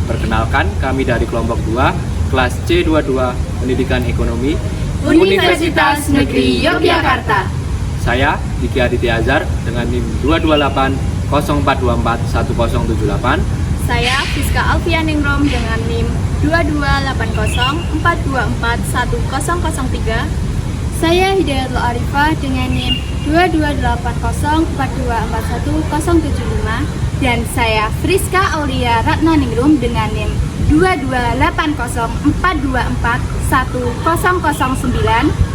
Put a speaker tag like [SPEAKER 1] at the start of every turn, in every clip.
[SPEAKER 1] Perkenalkan, kami dari kelompok 2, kelas C22, Pendidikan Ekonomi,
[SPEAKER 2] Universitas Negeri Yogyakarta.
[SPEAKER 1] Saya Diki Aditya Azhar dengan NIM 228 0424 1078.
[SPEAKER 2] Saya Fiska Alfianingrum dengan NIM 2280 424 1003.
[SPEAKER 3] Saya Hidayatul Arifah dengan NIM 2280 4241 075.
[SPEAKER 2] Dan saya Friska Aulia Ratnaningrum dengan NIM 2280 424 1009.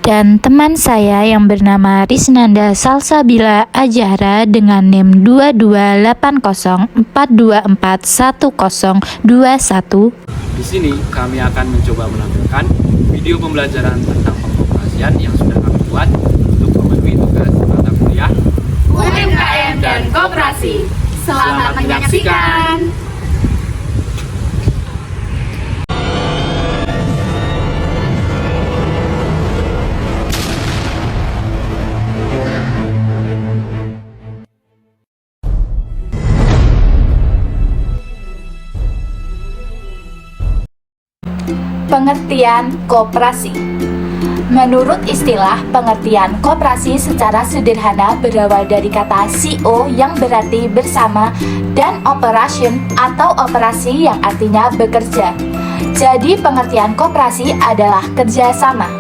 [SPEAKER 4] Dan teman saya yang bernama Risnanda Salsabila Ajahra dengan NIM 2280 424 1021.
[SPEAKER 1] Di sini kami akan mencoba menampilkan video pembelajaran tentang pengoperasian yang sudah kami buat untuk memenuhi tugas mata kuliah
[SPEAKER 2] UMKM dan Koperasi. Selamat menyaksikan.
[SPEAKER 4] Pengertian koperasi. Menurut istilah, pengertian koperasi secara sederhana berawal dari kata CO yang berarti bersama dan operation atau operasi yang artinya bekerja. Jadi pengertian koperasi adalah kerjasama.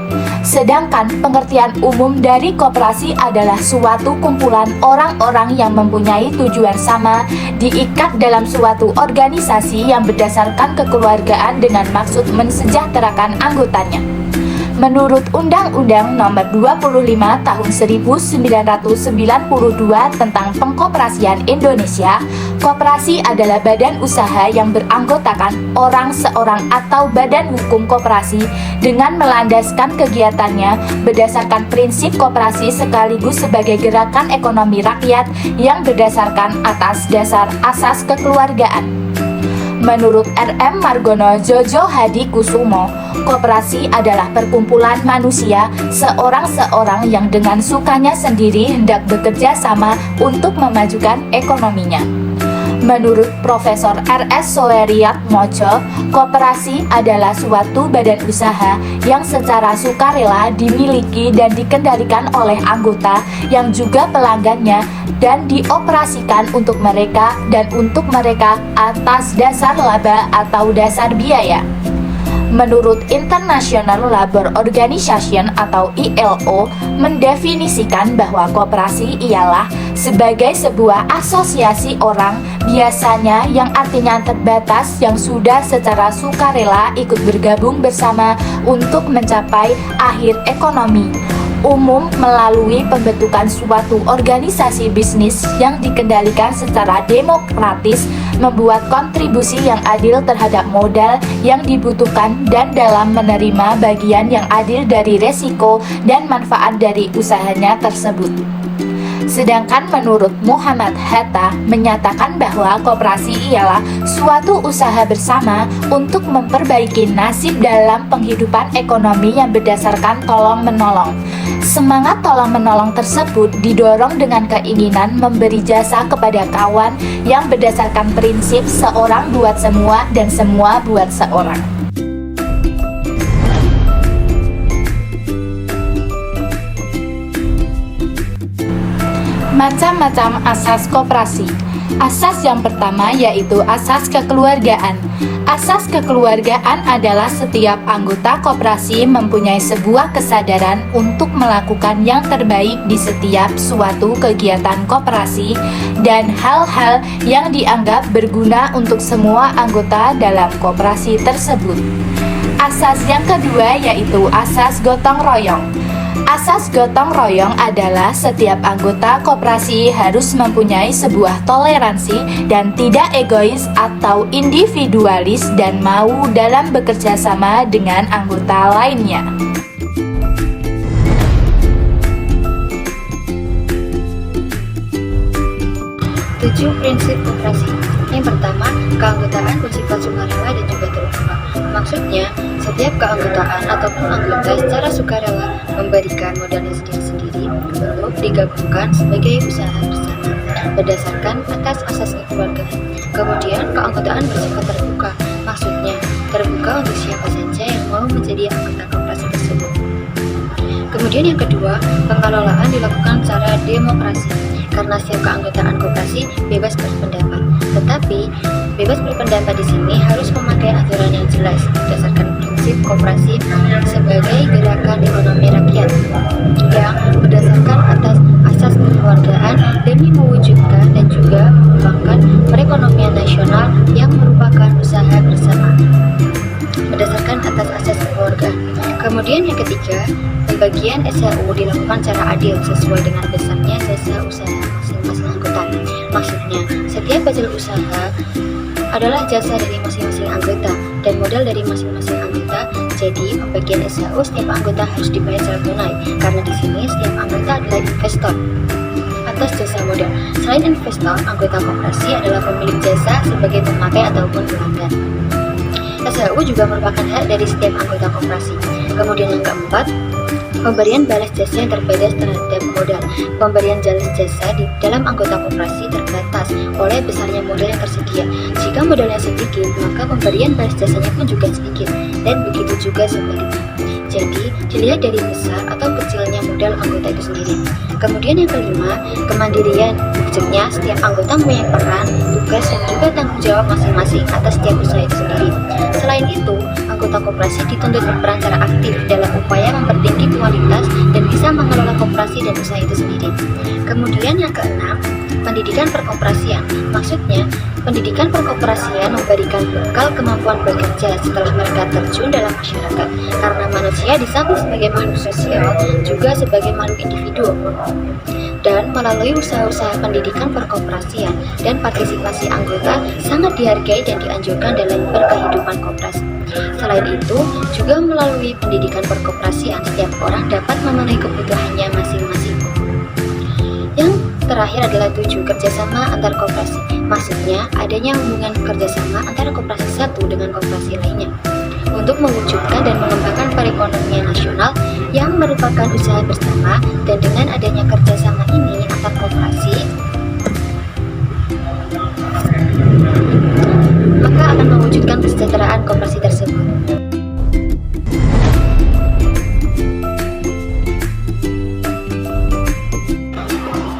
[SPEAKER 4] Sedangkan pengertian umum dari koperasi adalah suatu kumpulan orang-orang yang mempunyai tujuan sama, diikat dalam suatu organisasi yang berdasarkan kekeluargaan dengan maksud mensejahterakan anggotanya. Menurut Undang-Undang Nomor 25 Tahun 1992 tentang Pengkoperasian Indonesia, koperasi adalah badan usaha yang beranggotakan orang seorang atau badan hukum koperasi dengan melandaskan kegiatannya berdasarkan prinsip koperasi sekaligus sebagai gerakan ekonomi rakyat yang berdasarkan atas dasar asas kekeluargaan. Menurut R.M. Margono Jojo Hadi Kusumo, koperasi adalah perkumpulan manusia seorang-seorang yang dengan sukanya sendiri hendak bekerja sama untuk memajukan ekonominya. Menurut Profesor R.S. Soeriat Mojo, koperasi adalah suatu badan usaha yang secara sukarela dimiliki dan dikendalikan oleh anggota yang juga pelanggannya dan dioperasikan untuk mereka dan untuk mereka atas dasar laba atau dasar biaya. Menurut International Labour Organization atau ILO mendefinisikan bahwa koperasi ialah sebagai sebuah asosiasi orang, biasanya yang artinya terbatas, yang sudah secara sukarela ikut bergabung bersama untuk mencapai akhir ekonomi umum melalui pembentukan suatu organisasi bisnis yang dikendalikan secara demokratis, membuat kontribusi yang adil terhadap modal yang dibutuhkan dan dalam menerima bagian yang adil dari resiko dan manfaat dari usahanya tersebut. Sedangkan menurut Muhammad Hatta menyatakan bahwa koperasi ialah suatu usaha bersama untuk memperbaiki nasib dalam penghidupan ekonomi yang berdasarkan tolong-menolong. Semangat tolong-menolong tersebut didorong dengan keinginan memberi jasa kepada kawan yang berdasarkan prinsip seorang buat semua dan semua buat seorang. Macam-macam asas koperasi. Asas yang pertama yaitu asas kekeluargaan. Asas kekeluargaan adalah setiap anggota koperasi mempunyai sebuah kesadaran untuk melakukan yang terbaik di setiap suatu kegiatan koperasi dan hal-hal yang dianggap berguna untuk semua anggota dalam koperasi tersebut. Asas yang kedua yaitu asas gotong royong. Asas gotong royong adalah setiap anggota koperasi harus mempunyai sebuah toleransi dan tidak egois atau individualis dan mau dalam bekerja sama dengan anggota lainnya.
[SPEAKER 5] Tujuh prinsip koperasi. Yang pertama, keanggotaan bersifat sukarela dan juga terbuka. Maksudnya, setiap keanggotaan ataupun anggota secara sukarela memberikan modalnya sendiri-sendiri untuk digabungkan sebagai usaha bersama. berdasarkan atas asas kekeluargaan. Kemudian, keanggotaan bersifat terbuka, maksudnya terbuka untuk siapa saja yang mau menjadi anggota koperasi tersebut. Kemudian yang kedua, pengelolaan dilakukan secara demokrasi, karena setiap keanggotaan koperasi bebas berpendapat. Tetapi, bebas berpendapat di sini harus memakai aturan yang jelas berdasarkan prinsip koperasi sebagai gerakan ekonomi rakyat yang berdasarkan atas asas kekeluargaan demi mewujudkan dan juga mengembangkan perekonomian nasional yang merupakan usaha bersama berdasarkan atas asas kekeluargaan. Kemudian yang ketiga, pembagian SHU dilakukan secara adil sesuai dengan besarnya jasa usaha masing-masing anggota. Maksudnya, setiap hasil usaha adalah jasa dari masing-masing anggota dan modal dari masing-masing anggota. Jadi, pembagian SHU setiap anggota harus dibayar secara tunai karena di sini setiap anggota adalah investor atas jasa modal. Selain investor, anggota koperasi adalah pemilik jasa sebagai pemakai ataupun pelanggan. SHU juga merupakan hak dari setiap anggota koperasi. Kemudian yang keempat, pemberian balas jasa yang terbatas terhadap modal. Pemberian balas jasa di dalam anggota koperasi terbatas oleh besarnya modal yang tersedia. Jika modalnya sedikit, maka pemberian balas jasanya pun juga sedikit, dan begitu juga sebaliknya. Jadi, dilihat dari besar atau kecilnya modal anggota itu sendiri. Kemudian yang kelima, kemandirian. Maksudnya, setiap anggota mempunyai peran, tugas, dan juga tanggung jawab masing-masing atas setiap usaha itu sendiri. Selain itu, anggota koperasi dituntut berperan secara aktif dalam upaya mempertinggi kualitas dan bisa mengelola koperasi dan usaha itu sendiri. Kemudian yang keenam, pendidikan perkoperasian. Maksudnya, pendidikan perkoperasian memberikan bekal kemampuan bekerja setelah mereka terjun dalam masyarakat. Karena manusia di samping sebagai makhluk sosial, juga sebagai makhluk individu. Dan melalui usaha-usaha pendidikan perkoperasian dan partisipasi anggota sangat dihargai dan dianjurkan dalam berkehidupan koperasi. Selain itu, juga melalui pendidikan perkoperasian setiap orang dapat memenuhi kebutuhannya masing-masing. Yang terakhir adalah 7, kerjasama antar koperasi. Maksudnya, adanya hubungan kerjasama antara koperasi satu dengan koperasi lainnya untuk mewujudkan dan mengembangkan perekonomian nasional yang merupakan usaha bersama. Dan dengan adanya kerjasama ini antar koperasi, maka akan mewujudkan kesejahteraan koperasi tersebut.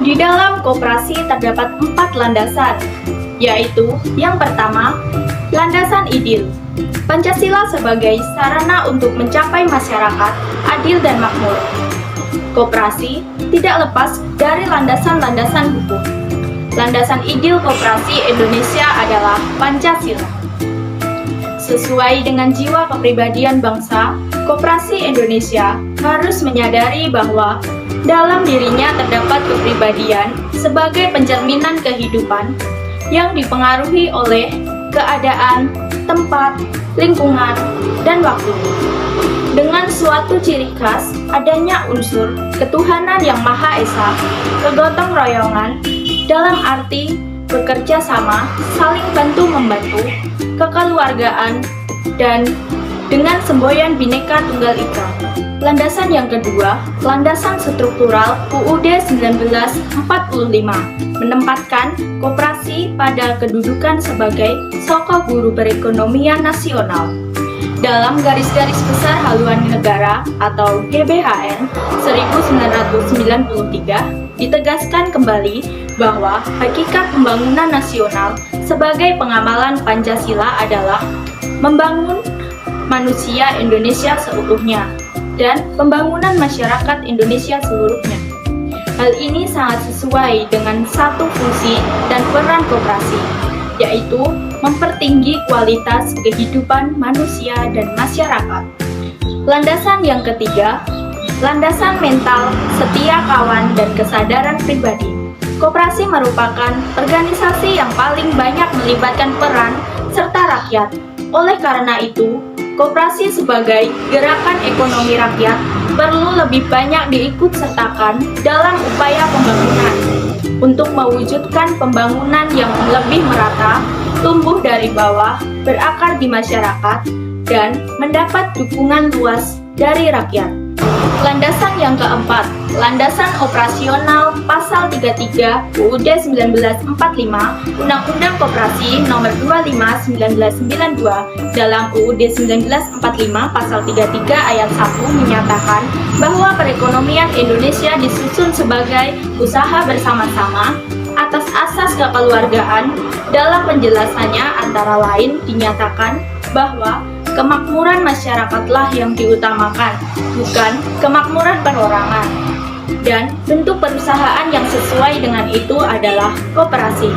[SPEAKER 2] Di dalam koperasi terdapat 4 landasan, yaitu yang pertama, landasan ideal. Pancasila sebagai sarana untuk mencapai masyarakat adil dan makmur. Koperasi tidak lepas dari landasan-landasan hukum. Landasan ideal koperasi Indonesia adalah Pancasila. Sesuai dengan jiwa kepribadian bangsa, koperasi Indonesia harus menyadari bahwa dalam dirinya terdapat kepribadian sebagai pencerminan kehidupan yang dipengaruhi oleh keadaan, tempat, lingkungan, dan waktu. Dengan suatu ciri khas adanya unsur ketuhanan yang Maha Esa, kegotong royongan, dalam arti bekerja sama, saling bantu-membantu, kekeluargaan, dan dengan semboyan Bhinneka Tunggal Ika. Landasan yang kedua, landasan struktural UUD 1945, menempatkan koperasi pada kedudukan sebagai sokong guru perekonomian nasional. Dalam garis-garis besar haluan negara atau GBHN 1993 ditegaskan kembali bahwa hakikat pembangunan nasional sebagai pengamalan Pancasila adalah membangun manusia Indonesia seutuhnya dan pembangunan masyarakat Indonesia seluruhnya. Hal ini sangat sesuai dengan satu fungsi dan peran koperasi, yaitu mempertinggi kualitas kehidupan manusia dan masyarakat. Landasan yang ketiga, landasan mental, setia kawan, dan kesadaran pribadi. Koperasi merupakan organisasi yang paling banyak melibatkan peran serta rakyat. Oleh karena itu, koperasi sebagai gerakan ekonomi rakyat perlu lebih banyak diikutsertakan dalam upaya pembangunan untuk mewujudkan pembangunan yang lebih merata, tumbuh dari bawah, berakar di masyarakat, dan mendapat dukungan luas dari rakyat. Landasan yang keempat, landasan operasional Pasal 33 UUD 1945 Undang-Undang Koperasi Nomor 25 1992 dalam UUD 1945 Pasal 33 Ayat 1 menyatakan bahwa perekonomian Indonesia disusun sebagai usaha bersama-sama atas asas kekeluargaan. Dalam penjelasannya antara lain dinyatakan bahwa kemakmuran masyarakatlah yang diutamakan, bukan kemakmuran perorangan. Dan bentuk perusahaan yang sesuai dengan itu adalah koperasi.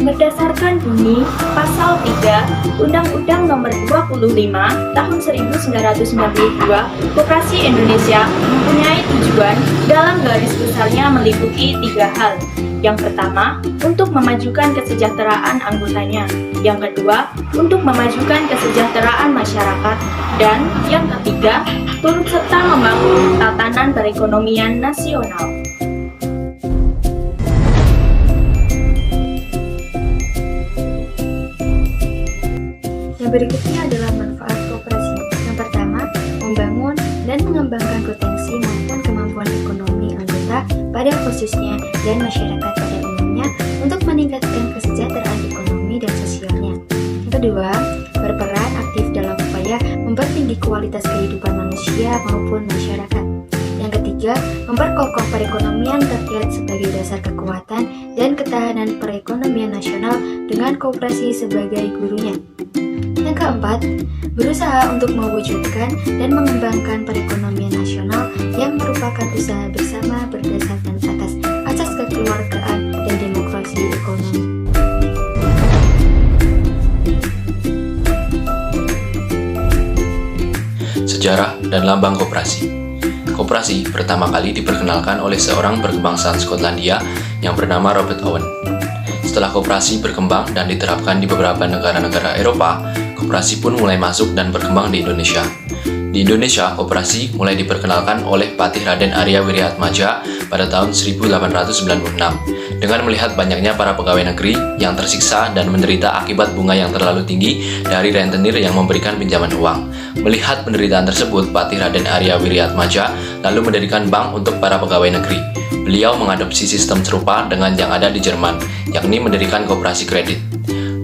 [SPEAKER 2] Berdasarkan bunyi Pasal 3 Undang-Undang Nomor 25 Tahun 1992, Koperasi Indonesia mempunyai tujuan dalam garis besarnya meliputi 3 hal. Yang pertama, untuk memajukan kesejahteraan anggotanya. Yang kedua, untuk memajukan kesejahteraan masyarakat. Dan yang ketiga, turut serta membangun tatanan perekonomian nasional.
[SPEAKER 5] Yang berikutnya adalah manfaat koperasi. Yang pertama, membangun dan mengembangkan potensi maupun kemampuan ekonomi anggota pada khususnya dan masyarakat pada umumnya untuk meningkatkan kesejahteraan ekonomi dan sosialnya. Yang kedua, berperan aktif dalam upaya mempertinggi kualitas kehidupan manusia maupun masyarakat. Yang ketiga, memperkokoh perekonomian rakyat sebagai dasar kekuatan dan ketahanan perekonomian nasional dengan koperasi sebagai gurunya. Yang keempat, berusaha untuk mewujudkan dan mengembangkan perekonomian nasional yang merupakan usaha bersama berdasarkan atas asas kekeluargaan dan demokrasi ekonomi.
[SPEAKER 1] Sejarah dan lambang koperasi. Koperasi pertama kali diperkenalkan oleh seorang berkebangsaan Skotlandia yang bernama Robert Owen. Setelah koperasi berkembang dan diterapkan di beberapa negara-negara Eropa, koperasi pun mulai masuk dan berkembang di Indonesia. Di Indonesia, koperasi mulai diperkenalkan oleh Patih Raden Arya Wiryaatmaja pada tahun 1896 dengan melihat banyaknya para pegawai negeri yang tersiksa dan menderita akibat bunga yang terlalu tinggi dari rentenir yang memberikan pinjaman uang. Melihat penderitaan tersebut, Patih Raden Arya Wiryaatmaja lalu mendirikan bank untuk para pegawai negeri. Beliau mengadopsi sistem serupa dengan yang ada di Jerman, yakni mendirikan koperasi kredit.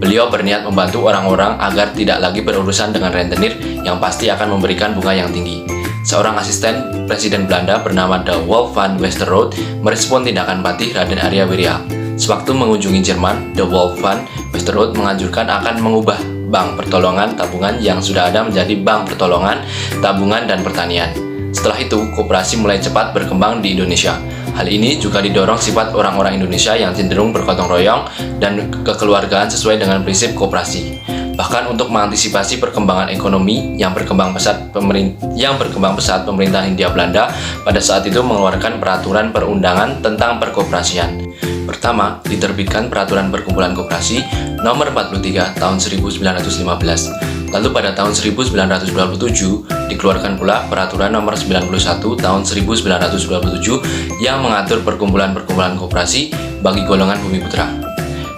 [SPEAKER 1] Beliau berniat membantu orang-orang agar tidak lagi berurusan dengan rentenir yang pasti akan memberikan bunga yang tinggi. Seorang asisten Presiden Belanda bernama De Wolf van Westerhout merespon tindakan Patih Raden Arya Wirya. Sewaktu mengunjungi Jerman, De Wolf van Westerhout menganjurkan akan mengubah bank pertolongan tabungan yang sudah ada menjadi bank pertolongan tabungan dan pertanian. Setelah itu, koperasi mulai cepat berkembang di Indonesia. Hal ini juga didorong sifat orang-orang Indonesia yang cenderung bergotong royong dan kekeluargaan sesuai dengan prinsip koperasi. Bahkan untuk mengantisipasi perkembangan ekonomi yang berkembang pesat, pemerintah Hindia Belanda pada saat itu mengeluarkan peraturan perundangan tentang perkoperasian. Pertama, diterbitkan Peraturan Perkumpulan Koperasi Nomor 43 Tahun 1915. Lalu pada tahun 1927 dikeluarkan pula Peraturan Nomor 91 Tahun 1927 yang mengatur perkumpulan-perkumpulan koperasi bagi golongan bumi putra.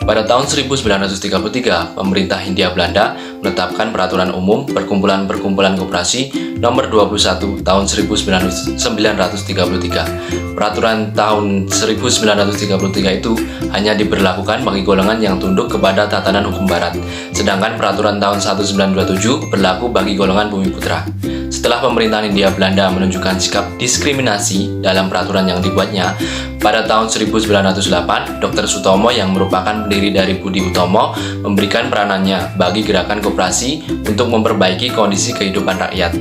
[SPEAKER 1] Pada tahun 1933, pemerintah Hindia Belanda menetapkan Peraturan Umum Perkumpulan-Perkumpulan Koperasi Nomor 21 Tahun 1933. Peraturan tahun 1933 itu hanya diberlakukan bagi golongan yang tunduk kepada tatanan hukum barat, sedangkan Peraturan tahun 1927 berlaku bagi golongan bumi putra. Setelah pemerintahan Hindia Belanda menunjukkan sikap diskriminasi dalam peraturan yang dibuatnya, pada tahun 1908, Dr. Sutomo yang merupakan pendiri dari Budi Utomo memberikan peranannya bagi gerakan koperasi untuk memperbaiki kondisi kehidupan rakyat.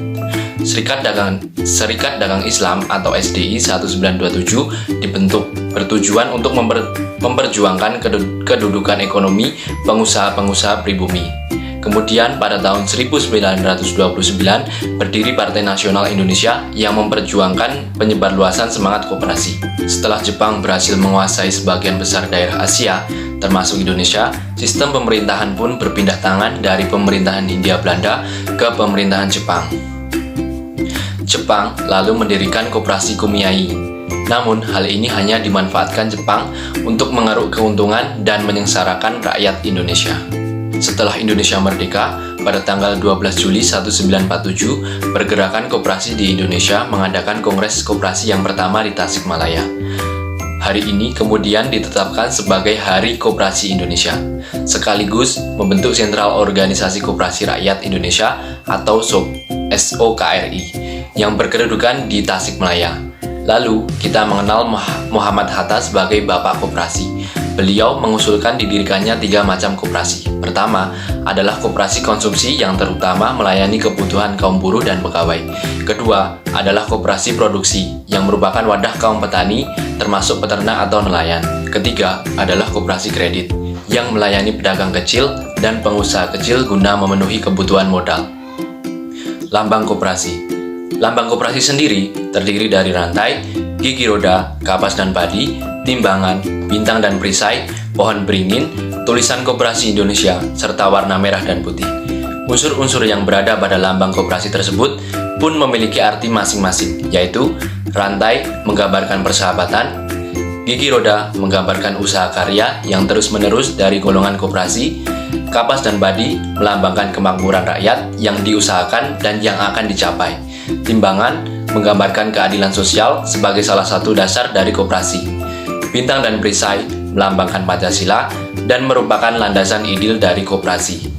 [SPEAKER 1] Serikat Dagang Islam atau SDI 1927 dibentuk bertujuan untuk memperjuangkan kedudukan ekonomi pengusaha-pengusaha pribumi. Kemudian pada tahun 1929 berdiri Partai Nasional Indonesia yang memperjuangkan penyebarluasan semangat koperasi. Setelah Jepang berhasil menguasai sebagian besar daerah Asia, termasuk Indonesia, sistem pemerintahan pun berpindah tangan dari pemerintahan Hindia Belanda ke pemerintahan Jepang. Jepang lalu mendirikan Koperasi Kumiai. Namun, hal ini hanya dimanfaatkan Jepang untuk mengeruk keuntungan dan menyengsarakan rakyat Indonesia. Setelah Indonesia merdeka, pada tanggal 12 Juli 1947, Pergerakan Koperasi di Indonesia mengadakan Kongres Koperasi yang pertama di Tasikmalaya. Hari ini kemudian ditetapkan sebagai Hari Koperasi Indonesia, sekaligus membentuk Sentral Organisasi Koperasi Rakyat Indonesia atau SOKRI yang berkedudukan di Tasikmalaya. Lalu, kita mengenal Muhammad Hatta sebagai Bapak Koperasi. Beliau mengusulkan didirikannya 3 macam koperasi. Pertama adalah koperasi konsumsi yang terutama melayani kebutuhan kaum buruh dan pegawai. Kedua adalah koperasi produksi yang merupakan wadah kaum petani termasuk peternak atau nelayan. Ketiga adalah koperasi kredit yang melayani pedagang kecil dan pengusaha kecil guna memenuhi kebutuhan modal. Lambang koperasi. Lambang koperasi sendiri terdiri dari rantai, gigi roda, kapas dan padi, timbangan, bintang dan perisai, pohon beringin, tulisan Koperasi Indonesia, serta warna merah dan putih. Unsur-unsur yang berada pada lambang koperasi tersebut pun memiliki arti masing-masing, yaitu rantai menggambarkan persahabatan, gigi roda menggambarkan usaha karya yang terus-menerus dari golongan koperasi, kapas dan padi melambangkan kemakmuran rakyat yang diusahakan dan yang akan dicapai. Timbangan menggambarkan keadilan sosial sebagai salah satu dasar dari koperasi. Bintang dan perisai melambangkan Pancasila dan merupakan landasan idil dari koperasi.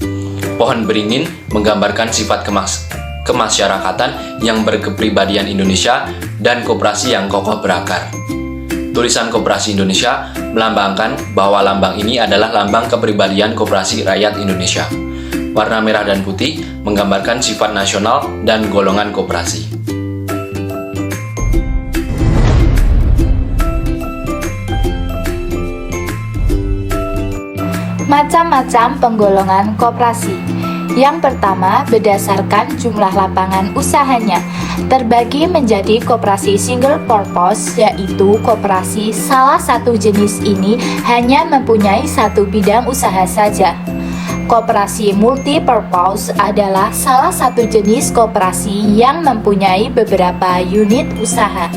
[SPEAKER 1] Pohon beringin menggambarkan sifat kemasyarakatan yang berkepribadian Indonesia dan koperasi yang kokoh berakar. Tulisan Koperasi Indonesia melambangkan bahwa lambang ini adalah lambang kepribadian koperasi rakyat Indonesia. Warna merah dan putih menggambarkan sifat nasional dan golongan koperasi.
[SPEAKER 4] Macam-macam penggolongan koperasi. Yang pertama, berdasarkan jumlah lapangan usahanya, terbagi menjadi koperasi single purpose, yaitu koperasi salah satu jenis ini hanya mempunyai satu bidang usaha saja. Koperasi multi-purpose adalah salah satu jenis koperasi yang mempunyai beberapa unit usaha.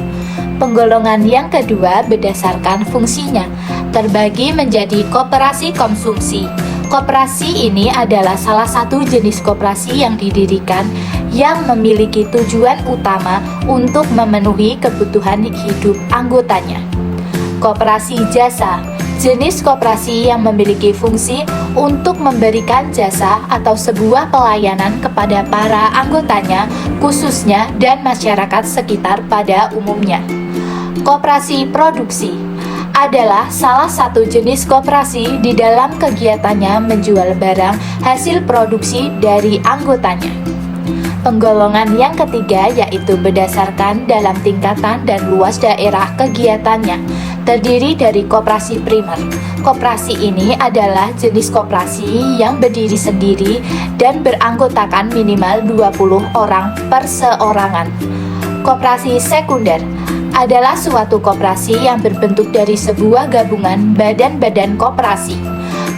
[SPEAKER 4] Penggolongan yang kedua berdasarkan fungsinya, terbagi menjadi koperasi konsumsi. Koperasi ini adalah salah satu jenis koperasi yang didirikan yang memiliki tujuan utama untuk memenuhi kebutuhan hidup anggotanya. Koperasi jasa, jenis koperasi yang memiliki fungsi untuk memberikan jasa atau sebuah pelayanan kepada para anggotanya, khususnya dan masyarakat sekitar pada umumnya. Koperasi produksi adalah salah satu jenis koperasi di dalam kegiatannya menjual barang hasil produksi dari anggotanya. Penggolongan yang ketiga yaitu berdasarkan dalam tingkatan dan luas daerah kegiatannya, terdiri dari koperasi primer. Koperasi ini adalah jenis koperasi yang berdiri sendiri dan beranggotakan minimal 20 orang perseorangan. Koperasi sekunder adalah suatu koperasi yang berbentuk dari sebuah gabungan badan-badan koperasi.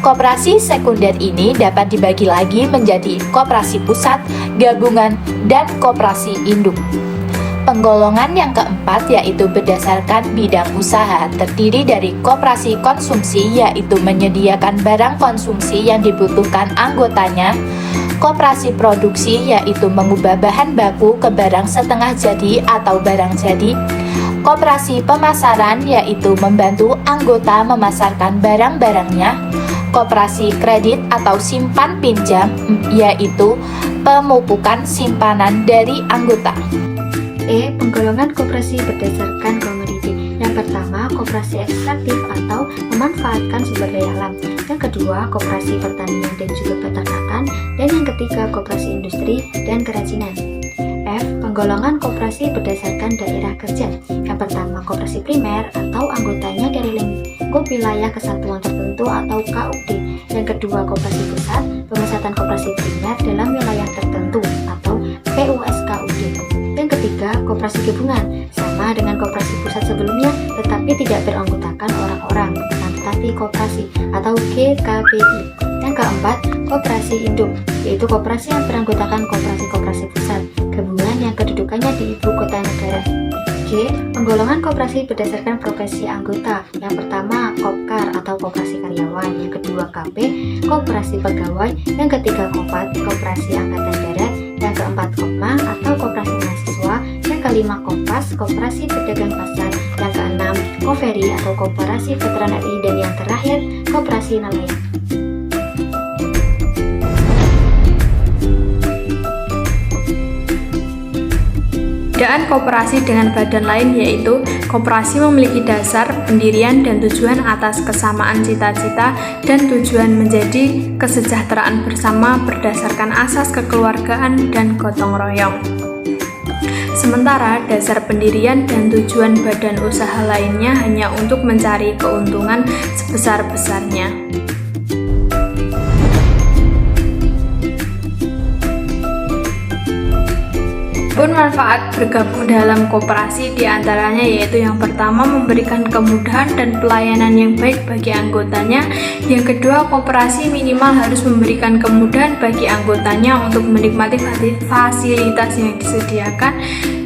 [SPEAKER 4] Koperasi sekunder ini dapat dibagi lagi menjadi koperasi pusat, gabungan, dan koperasi induk. Penggolongan yang keempat yaitu berdasarkan bidang usaha, terdiri dari koperasi konsumsi yaitu menyediakan barang konsumsi yang dibutuhkan anggotanya, koperasi produksi yaitu mengubah bahan baku ke barang setengah jadi atau barang jadi, koperasi pemasaran yaitu membantu anggota memasarkan barang-barangnya, koperasi kredit atau simpan pinjam yaitu pemupukan simpanan dari anggota.
[SPEAKER 5] Penggolongan koperasi berdasarkan komoditi. Yang pertama, koperasi ekstraktif atau memanfaatkan sumber daya alam. Yang kedua, koperasi pertanian dan juga peternakan. Dan yang ketiga, koperasi industri dan kerajinan. Penggolongan koperasi berdasarkan daerah kerja. Yang pertama, koperasi primer atau anggotanya dari lingkup wilayah kesatuan tertentu atau KUD. Yang kedua, koperasi pusat, pemusatan koperasi primer dalam wilayah tertentu atau PUSKUD. Yang ketiga, koperasi gabungan, sama dengan koperasi pusat sebelumnya tetapi tidak beranggotakan orang-orang, tetapi koperasi atau GKBI. Yang keempat, koperasi induk, yaitu koperasi yang beranggotakan koperasi-koperasi pusat, gabungan yang kedudukannya di ibu kota negara. G. Penggolongan koperasi berdasarkan profesi anggota. Yang pertama, Kopkar atau koperasi karyawan. Yang kedua, KP, koperasi pegawai, yang ketiga Kopat, koperasi angkatan darat, yang keempat Kopma atau koperasi mahasiswa, yang kelima Kopas, koperasi pedagang pasar, yang keenam Koferi atau koperasi veterineri, dan yang terakhir koperasi nelayan.
[SPEAKER 2] Perbedaan koperasi dengan badan lain yaitu koperasi memiliki dasar, pendirian, dan tujuan atas kesamaan cita-cita dan tujuan menjadi kesejahteraan bersama berdasarkan asas kekeluargaan dan gotong royong. Sementara dasar pendirian dan tujuan badan usaha lainnya hanya untuk mencari keuntungan sebesar-besarnya. Pun manfaat bergabung dalam koperasi diantaranya yaitu yang pertama memberikan kemudahan dan pelayanan yang baik bagi anggotanya. Yang kedua, koperasi minimal harus memberikan kemudahan bagi anggotanya untuk menikmati fasilitas yang disediakan.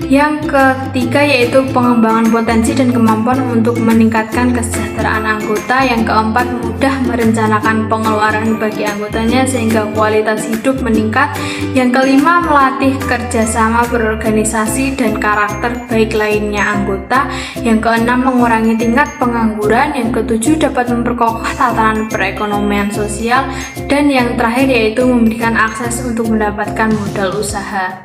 [SPEAKER 2] Yang ketiga yaitu pengembangan potensi dan kemampuan untuk meningkatkan kesejahteraan anggota. Yang keempat, mudah merencanakan pengeluaran bagi anggotanya sehingga kualitas hidup meningkat. Yang kelima, melatih kerjasama berorganisasi dan karakter baik lainnya anggota. Yang keenam, mengurangi tingkat pengangguran. Yang ketujuh, dapat memperkokoh tatanan perekonomian sosial. Dan yang terakhir yaitu memberikan akses untuk mendapatkan modal usaha.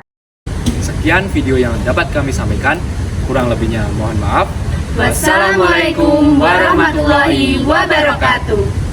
[SPEAKER 6] Sekian video yang dapat kami sampaikan, kurang lebihnya mohon maaf.
[SPEAKER 3] Wassalamualaikum warahmatullahi wabarakatuh.